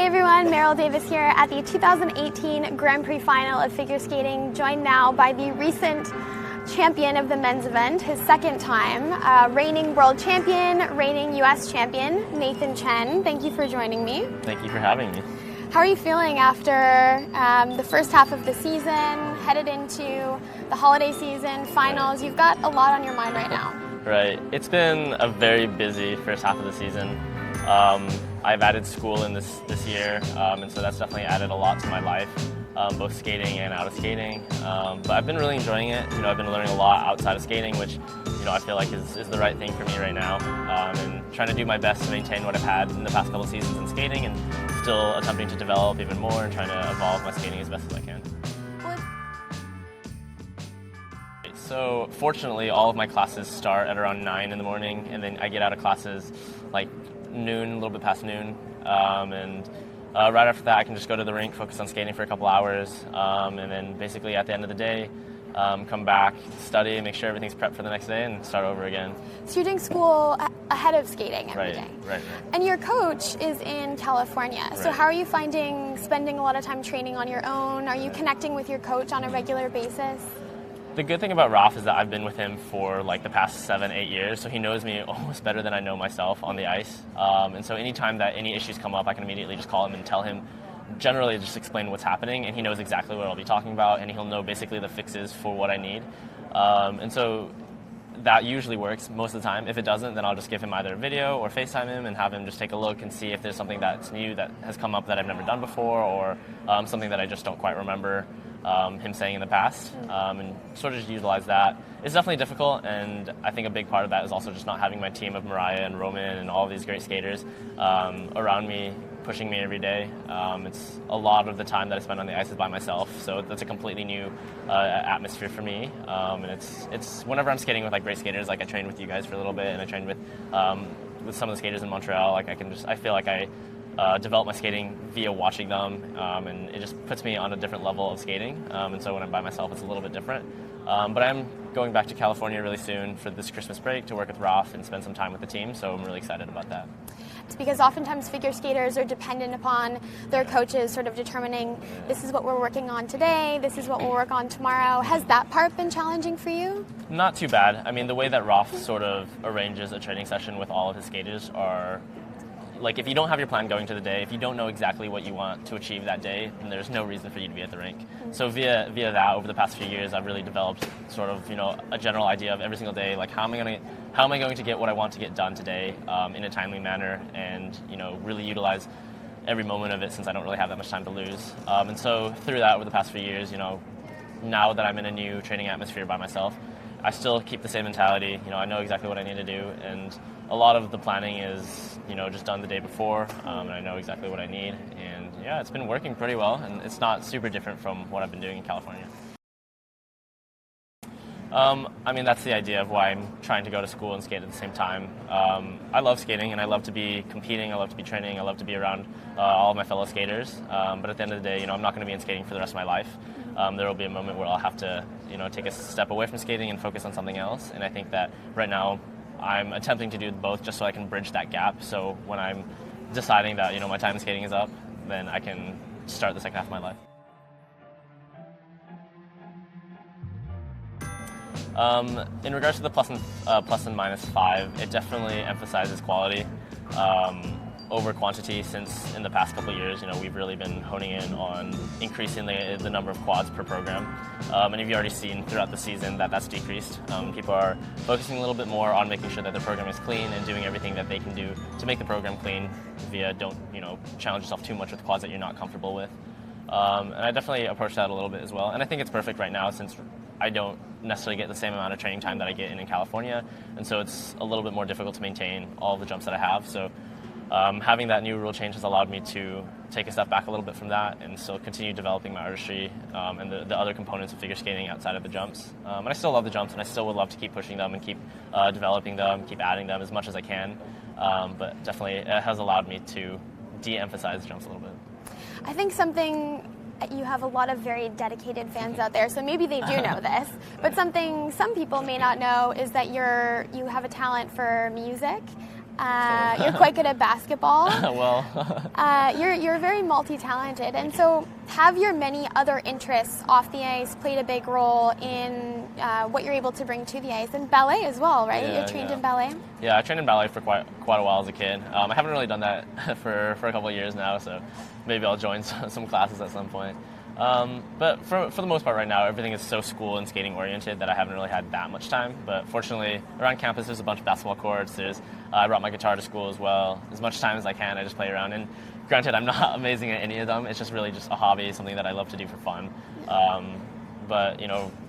Hey everyone, Meryl Davis here at the 2018 Grand Prix final of figure skating, joined now by the recent champion of the men's event, his second time, reigning world champion, reigning US champion, Nathan Chen. Thank you for joining me. Thank you for having me. How are you feeling after the first half of the season, headed into the holiday season, finals? You've got a lot on your mind right now. Right. It's been a very busy first half of the season. I've added school in this year, and so that's definitely added a lot to my life, both skating and out of skating. But I've been really enjoying it. I've been learning a lot outside of skating, which I feel like is the right thing for me right now, and trying to do my best to maintain what I've had in the past couple seasons in skating, and still attempting to develop even more and trying to evolve my skating as best as I can. So fortunately, all of my classes start at around 9 in the morning, and then I get out of classes like noon, a little bit past noon, and right after that I can just go to the rink, focus on skating for a couple hours, and then basically at the end of the day come back, study, make sure everything's prepped for the next day, and start over again. So you're doing school ahead of skating every day. Right. And your coach is in California. Right. So how are you finding spending a lot of time training on your own? Are you connecting with your coach on a regular basis? The good thing about Ralph is that I've been with him for like the past 7-8 years, so he knows me almost better than I know myself on the ice. And so anytime that any issues come up, I can immediately just call him and tell him, generally just explain what's happening, and he knows exactly what I'll be talking about, and he'll know basically the fixes for what I need. And so that usually works most of the time. If it doesn't, then I'll just give him either a video or FaceTime him and have him just take a look and see if there's something that's new that has come up that I've never done before, or something that I just don't quite remember him saying in the past, and sort of just utilize that. It's definitely difficult, and I think a big part of that is also just not having my team of Mariah and Roman and all of these great skaters around me, pushing me every day. It's a lot of the time that I spend on the ice is by myself, so that's a completely new atmosphere for me. And it's whenever I'm skating with like great skaters, like I trained with you guys for a little bit, and I trained with some of the skaters in Montreal. Like I feel like I develop my skating via watching them, and it just puts me on a different level of skating. And so when I'm by myself, it's a little bit different. But I'm going back to California really soon for this Christmas break to work with Ralph and spend some time with the team, so I'm really excited about that. It's because oftentimes figure skaters are dependent upon their coaches sort of determining, this is what we're working on today, this is what we'll work on tomorrow. Has that part been challenging for you? Not too bad. I mean, the way that Ralph sort of arranges a training session with all of his skaters are, like, if you don't have your plan going to the day, if you don't know exactly what you want to achieve that day, then there's no reason for you to be at the rink. So via that, over the past few years, I've really developed sort of, a general idea of every single day, like how am I going to get what I want to get done today in a timely manner, and really utilize every moment of it, since I don't really have that much time to lose. And so through that, over the past few years, now that I'm in a new training atmosphere by myself, I still keep the same mentality. I know exactly what I need to do, and a lot of the planning is, just done the day before, and I know exactly what I need. And yeah, it's been working pretty well, and it's not super different from what I've been doing in California. I mean, that's the idea of why I'm trying to go to school and skate at the same time. I love skating, and I love to be competing, I love to be training, I love to be around all of my fellow skaters. But at the end of the day, I'm not going to be in skating for the rest of my life. There will be a moment where I'll have to, take a step away from skating and focus on something else. And I think that right now I'm attempting to do both, just so I can bridge that gap. So when I'm deciding that, my time skating is up, then I can start the second half of my life. In regards to the plus and minus 5, it definitely emphasizes quality over quantity, since in the past couple of years, we've really been honing in on increasing the number of quads per program. And you've already seen throughout the season that that's decreased. People are focusing a little bit more on making sure that their program is clean and doing everything that they can do to make the program clean via don't, challenge yourself too much with quads that you're not comfortable with. And I definitely approach that a little bit as well. And I think it's perfect right now, since I don't necessarily get the same amount of training time that I get in California. And so it's a little bit more difficult to maintain all the jumps that I have. So having that new rule change has allowed me to take a step back a little bit from that and still continue developing my artistry and the other components of figure skating outside of the jumps. And I still love the jumps, and I still would love to keep pushing them and keep developing them, keep adding them as much as I can. But definitely it has allowed me to de-emphasize the jumps a little bit. I think you have a lot of very dedicated fans out there, so maybe they do know this, but something some people may not know is that you have a talent for music. You're quite good at basketball. Well, You're very multi-talented, and so have your many other interests off the ice played a big role in what you're able to bring to the ice? And ballet as well, right? Yeah, You're trained in ballet. Yeah, I trained in ballet for quite a while as a kid. I haven't really done that for a couple of years now, so maybe I'll join some classes at some point. But for the most part right now, everything is so school and skating oriented that I haven't really had that much time. But fortunately, around campus there's a bunch of basketball courts. I brought my guitar to school as well. As much time as I can, I just play around. And granted, I'm not amazing at any of them. It's just really just a hobby, something that I love to do for fun. But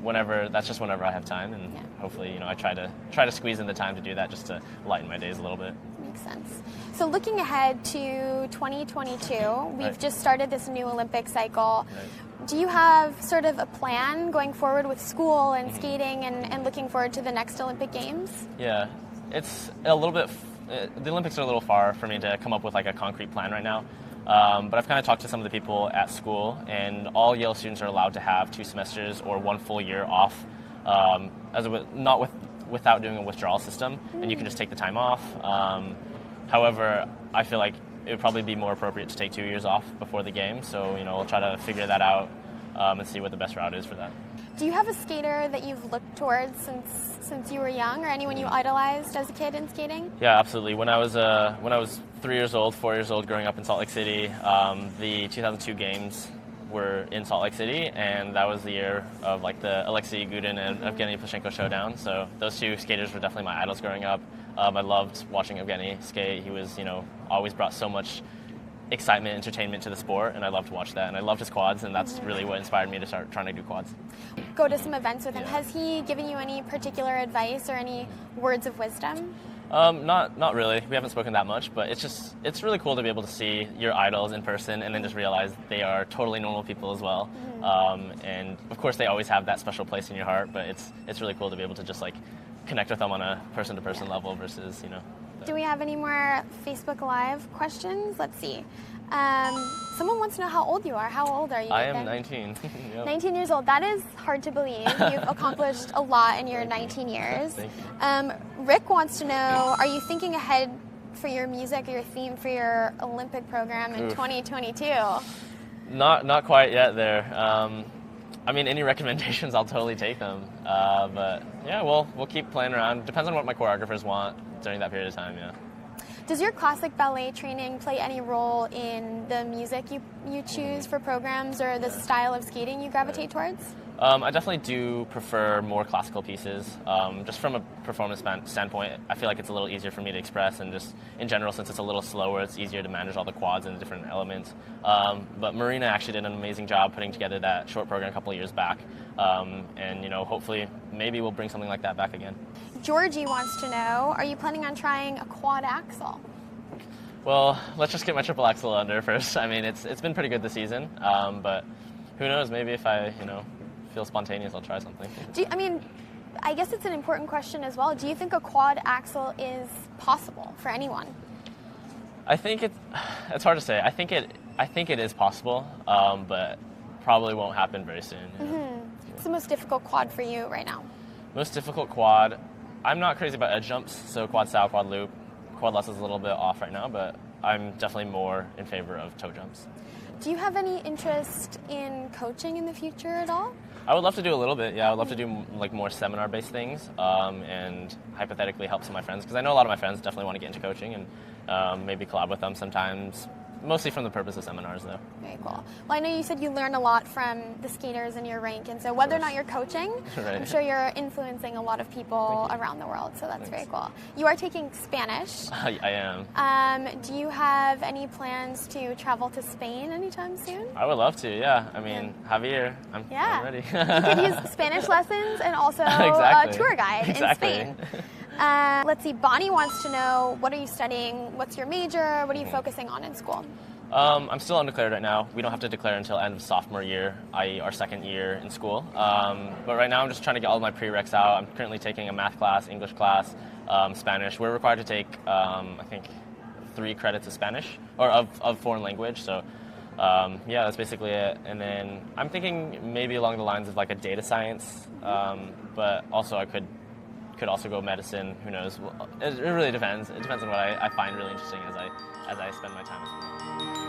whenever I have time, and hopefully I try to squeeze in the time to do that just to lighten my days a little bit. Makes sense. So looking ahead to 2022, we've just started this new Olympic cycle. Right. Do you have sort of a plan going forward with school and skating and looking forward to the next Olympic Games? Yeah, it's a little bit. The Olympics are a little far for me to come up with like a concrete plan right now. But I've kind of talked to some of the people at school, and all Yale students are allowed to have 2 semesters or 1 full year off, without doing a withdrawal system, and you can just take the time off. However, I feel like it would probably be more appropriate to take 2 years off before the game, so we'll try to figure that out and see what the best route is for that. Do you have a skater that you've looked towards since you were young, or anyone you idolized as a kid in skating? Yeah, absolutely. When I was 4 years old, growing up in Salt Lake City, the 2002 games were in Salt Lake City, and that was the year of like the Alexei Gudin and Evgeny Plashenko showdown. So those 2 skaters were definitely my idols growing up. I loved watching Evgeny skate. He was, always brought so much excitement, entertainment to the sport, and I loved to watch that. And I loved his quads, and that's really what inspired me to start trying to do quads. Go to some events with him. Yeah. Has he given you any particular advice or any words of wisdom? Not really. We haven't spoken that much, but it's really cool to be able to see your idols in person and then just realize they are totally normal people as well. And of course they always have that special place in your heart, but it's really cool to be able to just like connect with them on a person-to-person level versus, Do we have any more Facebook Live questions? Let's see. Someone wants to know how old you are. How old are you? I am 19. Yep. 19 years old. That is hard to believe. You've accomplished a lot in your 19 years. Thank you. Rick wants to know, are you thinking ahead for your music or your theme for your Olympic program in 2022? Not quite yet there. Any recommendations, I'll totally take them. But yeah, we'll keep playing around. Depends on what my choreographers want during that period of time, yeah. Does your classic ballet training play any role in the music you choose for programs or the style of skating you gravitate towards? I definitely do prefer more classical pieces. Just from a performance standpoint, I feel like it's a little easier for me to express, and just in general, since it's a little slower, it's easier to manage all the quads and the different elements. But Marina actually did an amazing job putting together that short program a couple of years back. And hopefully, maybe we'll bring something like that back again. Georgie wants to know, are you planning on trying a quad axel? Well, let's just get my triple axel under first. It's been pretty good this season, but who knows? Maybe if I feel spontaneous, I'll try something. I guess it's an important question as well. Do you think a quad axel is possible for anyone? I think it's hard to say. I think it is possible, but probably won't happen very soon. What's the most difficult quad for you right now? Most difficult quad. I'm not crazy about edge jumps, so quad style, quad loop. Quad less is a little bit off right now, but I'm definitely more in favor of toe jumps. Do you have any interest in coaching in the future at all? I would love to do a little bit, yeah. I would love to do like more seminar-based things and hypothetically help some of my friends, because I know a lot of my friends definitely want to get into coaching and maybe collab with them sometimes. Mostly from the purpose of seminars, though. Very cool. Well, I know you said you learn a lot from the skaters in your rank, and so whether or not you're coaching, right. I'm sure you're influencing a lot of people around the world, so that's very cool. You are taking Spanish. I am. Do you have any plans to travel to Spain anytime soon? I would love to, yeah. Javier, I'm ready. You could use Spanish lessons and also exactly. a tour guide in Spain. Let's see, Bonnie wants to know, what are you studying? What's your major? What are you focusing on in school? I'm still undeclared right now. We don't have to declare until end of sophomore year, i.e. our second year in school. But right now I'm just trying to get all of my prereqs out. I'm currently taking a math class, English class, Spanish. We're required to take, I think, 3 credits of Spanish, or of foreign language. So yeah, that's basically it. And then I'm thinking maybe along the lines of like a data science, but also I could could also go medicine. Who knows? Well, it really depends. It depends on what I find really interesting as I spend my time at school.